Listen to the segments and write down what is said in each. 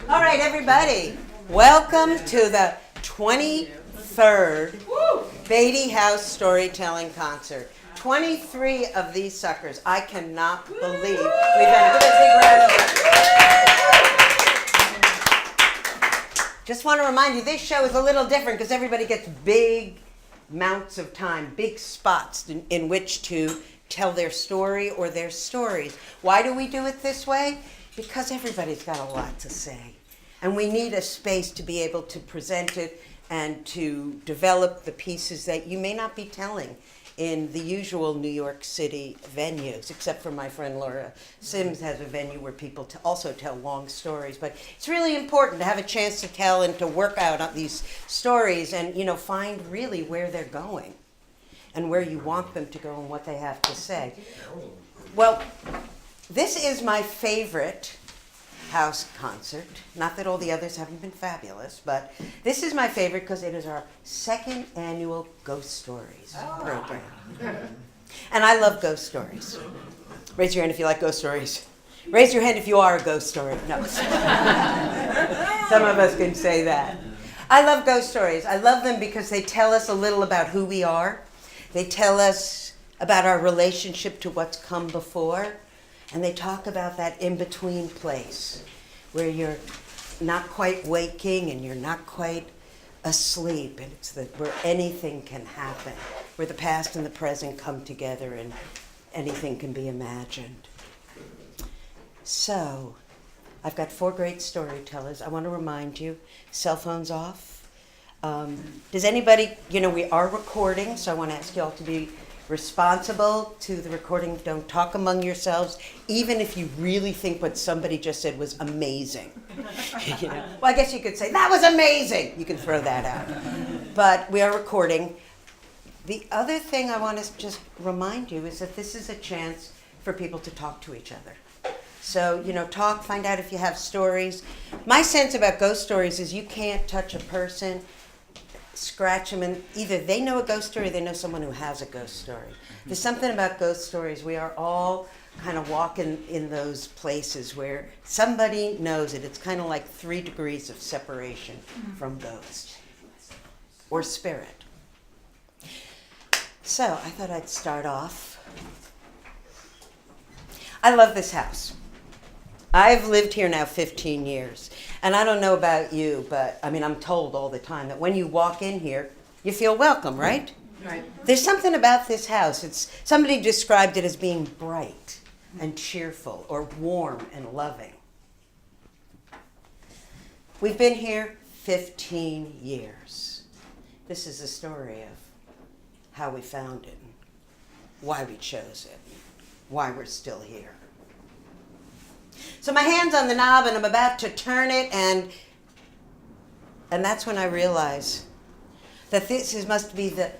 All right, everybody, welcome to the 23rd BADYHouse Storytelling Concert. 23 of these suckers. I cannot believe we've done. Give a big round of applause. Just want to remind you, this show is a little different because everybody gets big amounts of time, big spots in which to tell their story or their stories. Why do we do it this way? Because everybody's got a lot to say. And we need a space to be able to present it and to develop the pieces that you may not be telling in the usual New York City venues, except for my friend Laura Sims has a venue where people also tell long stories. But it's really important to have a chance to tell and to work out on these stories and, find really where they're going and where you want them to go and what they have to say. Well, this is my favorite house concert. Not that all the others haven't been fabulous, but this is my favorite because it is our second annual Ghost Stories program. And I love ghost stories. Raise your hand if you like ghost stories. Raise your hand if you are a ghost story. No. Some of us can say that. I love ghost stories. I love them because they tell us a little about who we are. They tell us about our relationship to what's come before. And they talk about that in-between place where you're not quite waking and you're not quite asleep. And it's where anything can happen, where the past and the present come together and anything can be imagined. So, I've got 4 great storytellers. I want to remind you, cell phones off. Does anybody, we are recording, so I want to ask you all to be responsible to the recording. Don't talk among yourselves, even if you really think what somebody just said was amazing. Well, I guess you could say, that was amazing. You can throw that out. But we are recording. The other thing I want to just remind you is that this is a chance for people to talk to each other. So, talk, find out if you have stories. My sense about ghost stories is you can't touch a person, scratch them, and either they know a ghost story or they know someone who has a ghost story. There's something about ghost stories. We are all kind of walking in those places where somebody knows it. It's kind of like 3 degrees of separation from ghost or spirit. So I thought I'd start off. I love this house. I've lived here now 15 years. And I don't know about you, but I'm told all the time that when you walk in here, you feel welcome, right? Right. There's something about this house. Somebody described it as being bright and cheerful or warm and loving. We've been here 15 years. This is the story of how we found it, why we chose it, why we're still here. So my hand's on the knob and I'm about to turn it, and that's when I realize that this must be the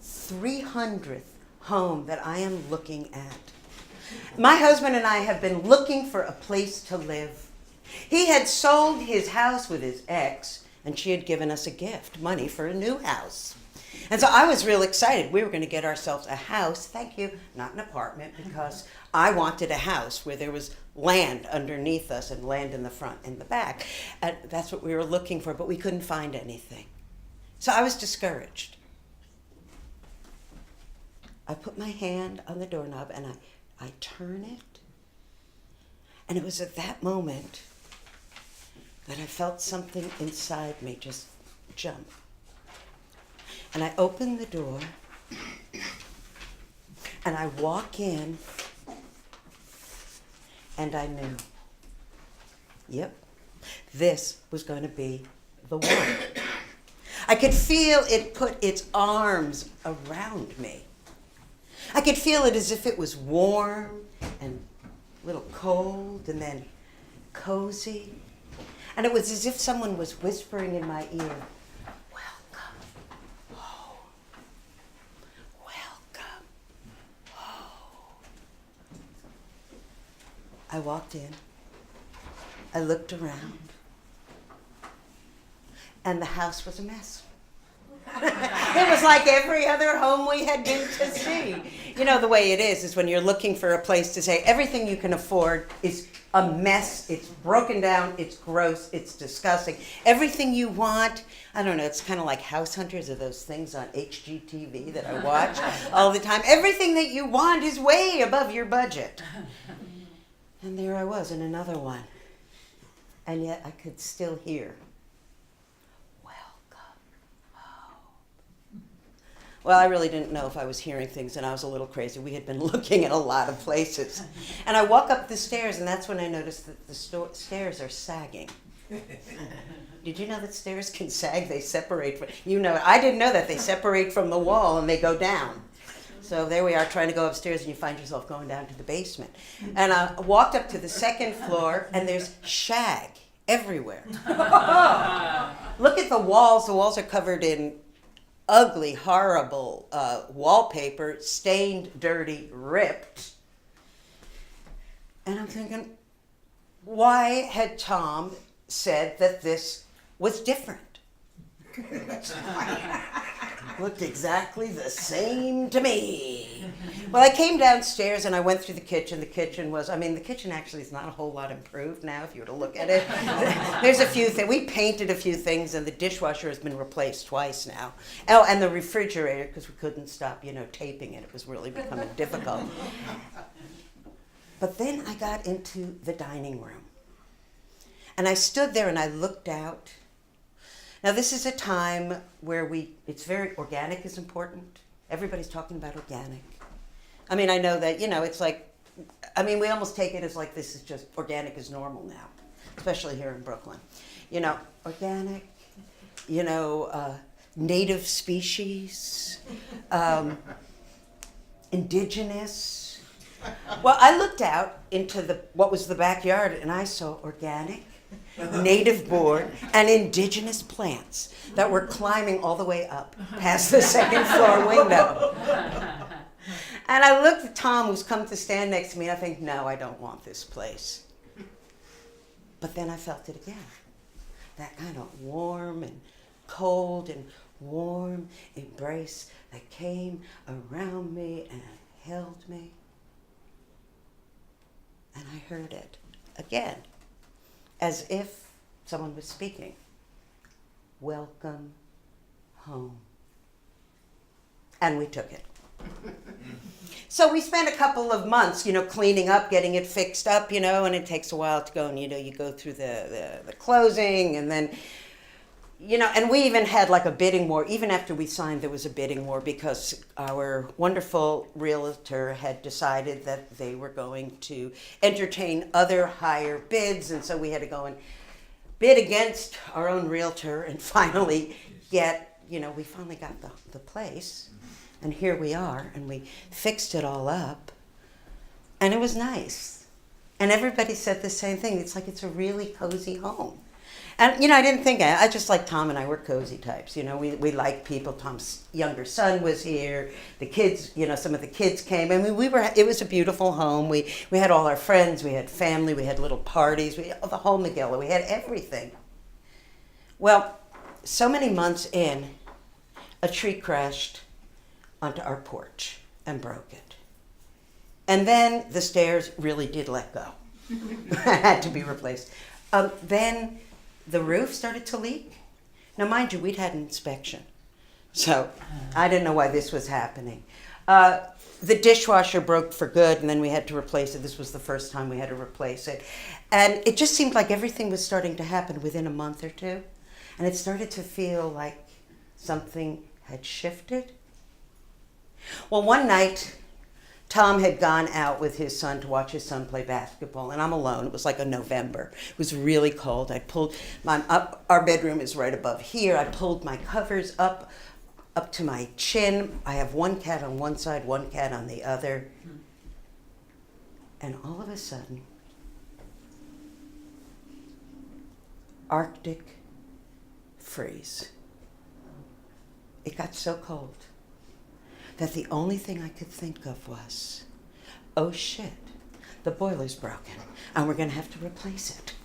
300th home that I am looking at. My husband and I have been looking for a place to live. He had sold his house with his ex, and she had given us a gift, money for a new house. And so I was real excited. We were going to get ourselves a house, thank you, not an apartment, because I wanted a house where there was land underneath us and land in the front and the back. And that's what we were looking for, but we couldn't find anything. So I was discouraged. I put my hand on the doorknob and I turn it. And it was at that moment that I felt something inside me just jump. And I open the door, and I walk in, and I knew, yep, this was going to be the one. I could feel it put its arms around me. I could feel it as if it was warm and a little cold and then cozy. And it was as if someone was whispering in my ear, I walked in, I looked around, and the house was a mess. It was like every other home we had been to see. The way it is when you're looking for a place to say everything you can afford is a mess. It's broken down. It's gross. It's disgusting. Everything you want, I don't know, it's kind of like House Hunters or those things on HGTV that I watch all the time. Everything that you want is way above your budget. And there I was in another one. And yet I could still hear, welcome home. Well, I really didn't know if I was hearing things, and I was a little crazy. We had been looking at a lot of places. And I walk up the stairs, and that's when I noticed that the stairs are sagging. Did you know that stairs can sag? They separate from, I didn't know that. They separate from the wall, and they go down. So there we are trying to go upstairs, and you find yourself going down to the basement. And I walked up to the second floor, and there's shag everywhere. Look at the walls. The walls are covered in ugly, horrible wallpaper, stained, dirty, ripped. And I'm thinking, why had Tom said that this was different? Looked exactly the same to me. Well, I came downstairs and I went through the kitchen. The kitchen actually is not a whole lot improved now if you were to look at it. There's a few things. We painted a few things, and the dishwasher has been replaced twice now. Oh, and the refrigerator, because we couldn't stop, taping it. It was really becoming difficult. But then I got into the dining room. And I stood there and I looked out. Now, this is a time where it's very, organic is important. Everybody's talking about organic. I mean, I know that, it's like, we almost take it as like this is just, organic is normal now, especially here in Brooklyn. Organic, native species, indigenous. Well, I looked out into what was the backyard, and I saw organic, native born, and indigenous plants that were climbing all the way up past the second floor window. And I looked at Tom, who's come to stand next to me, and I think, no, I don't want this place. But then I felt it again. That kind of warm and cold and warm embrace that came around me and held me. And I heard it again, as if someone was speaking. Welcome home. And we took it. So we spent a couple of months, cleaning up, getting it fixed up, and it takes a while to go, and, you go through the closing, and then, and we even had like a bidding war. Even after we signed, there was a bidding war because our wonderful realtor had decided that they were going to entertain other higher bids, and so we had to go and bid against our own realtor and finally we finally got the place. And here we are, and we fixed it all up, and it was nice. And everybody said the same thing. It's like it's a really cozy home. And, I didn't think, I just like Tom and I were cozy types. We like people. Tom's younger son was here. The kids, some of the kids came. It was a beautiful home. We had all our friends. We had family. We had little parties. We had the whole Megillah. We had everything. Well, so many months in, a tree crashed onto our porch and broke it. And then the stairs really did let go. Had to be replaced. Then the roof started to leak. Now, mind you, we'd had an inspection. So I didn't know why this was happening. The dishwasher broke for good, and then we had to replace it. This was the first time we had to replace it. And it just seemed like everything was starting to happen within a month or two. And it started to feel like something had shifted. Well, one night, Tom had gone out with his son to watch his son play basketball, and I'm alone. It was like a November. It was really cold. I pulled our bedroom is right above here. I pulled my covers up to my chin. I have one cat on one side, one cat on the other. And all of a sudden, Arctic freeze. It got so cold that the only thing I could think of was, oh shit, the boiler's broken and we're gonna have to replace it.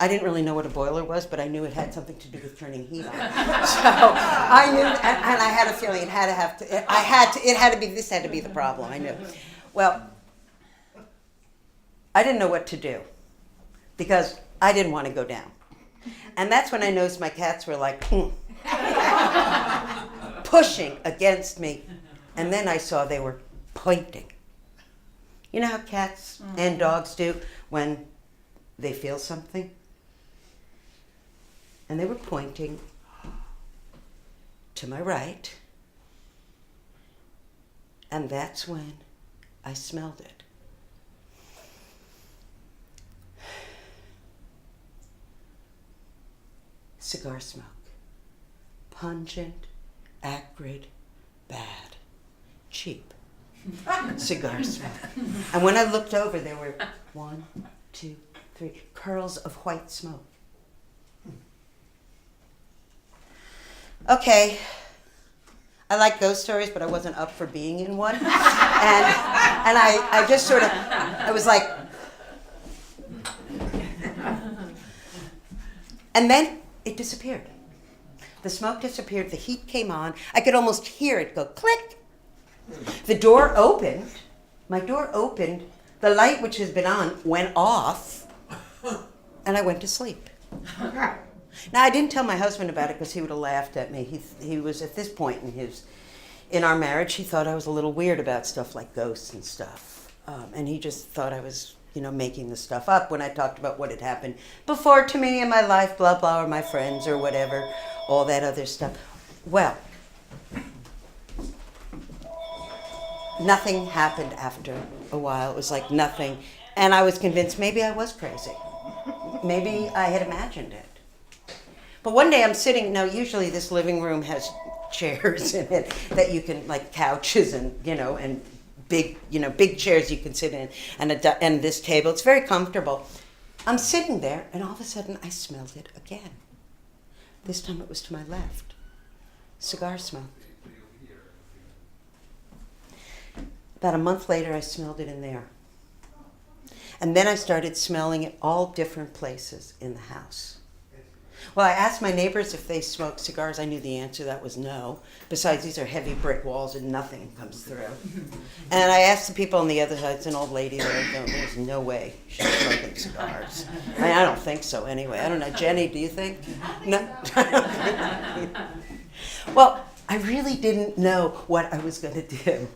I didn't really know what a boiler was, but I knew it had something to do with turning heat on. So I knew, and I had a feeling this had to be the problem, I knew. Well, I didn't know what to do because I didn't want to go down. And that's when I noticed my cats were like, pushing against me. And then I saw they were pointing. You know how cats and dogs do when they feel something? And they were pointing to my right. And that's when I smelled it. Cigar smoke. Pungent, acrid, bad, cheap. Cigar smoke. And when I looked over, there were 1, 2, 3 curls of white smoke. Okay. I like ghost stories, but I wasn't up for being in one. And I just sort of, I was like, and then it disappeared. The smoke disappeared, the heat came on. I could almost hear it go click. The door opened, my door opened, the light which has been on went off, and I went to sleep. Now, I didn't tell my husband about it because he would have laughed at me. He was at this point in our marriage, he thought I was a little weird about stuff like ghosts and stuff. And he just thought I was, making the stuff up when I talked about what had happened before to me in my life, blah, blah, or my friends or whatever, all that other stuff. Well, nothing happened after a while. It was like nothing. And I was convinced maybe I was crazy. Maybe I had imagined it. But one day I'm sitting, now usually this living room has chairs in it that you can, like couches and, and big chairs you can sit in and this table. It's very comfortable. I'm sitting there and all of a sudden I smelled it again. This time it was to my left. Cigar smoke. About a month later I smelled it in there. And then I started smelling it all different places in the house. Well, I asked my neighbors if they smoked cigars. I knew the answer. That was no. Besides, these are heavy brick walls and nothing comes through. And I asked the people on the other side. It's an old lady there. There's no way she's smoking cigars. I don't think so anyway. I don't know. Jenny, do you think? No? Well, I really didn't know what I was going to do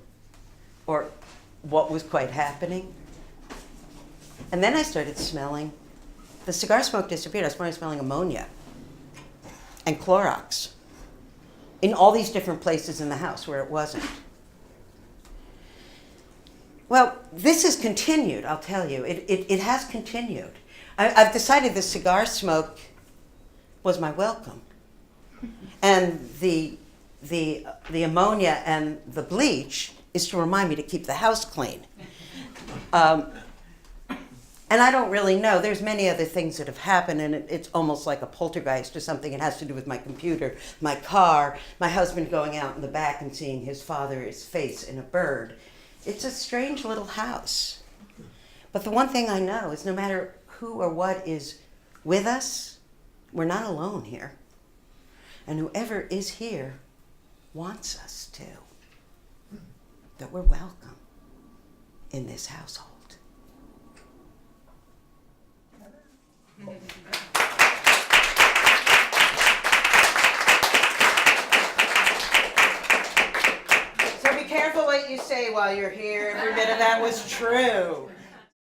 or what was quite happening. And then I started smelling. The cigar smoke disappeared. I started smelling ammonia and Clorox in all these different places in the house where it wasn't. Well, this has continued, I'll tell you. It has continued. I've decided the cigar smoke was my welcome. And the ammonia and the bleach is to remind me to keep the house clean. And I don't really know. There's many other things that have happened, and it's almost like a poltergeist or something. It has to do with my computer, my car, my husband going out in the back and seeing his father's face in a bird. It's a strange little house. But the one thing I know is no matter who or what is with us, we're not alone here. And whoever is here wants us to. That we're welcome in this household. So be careful what you say while you're here. Every bit of that was true.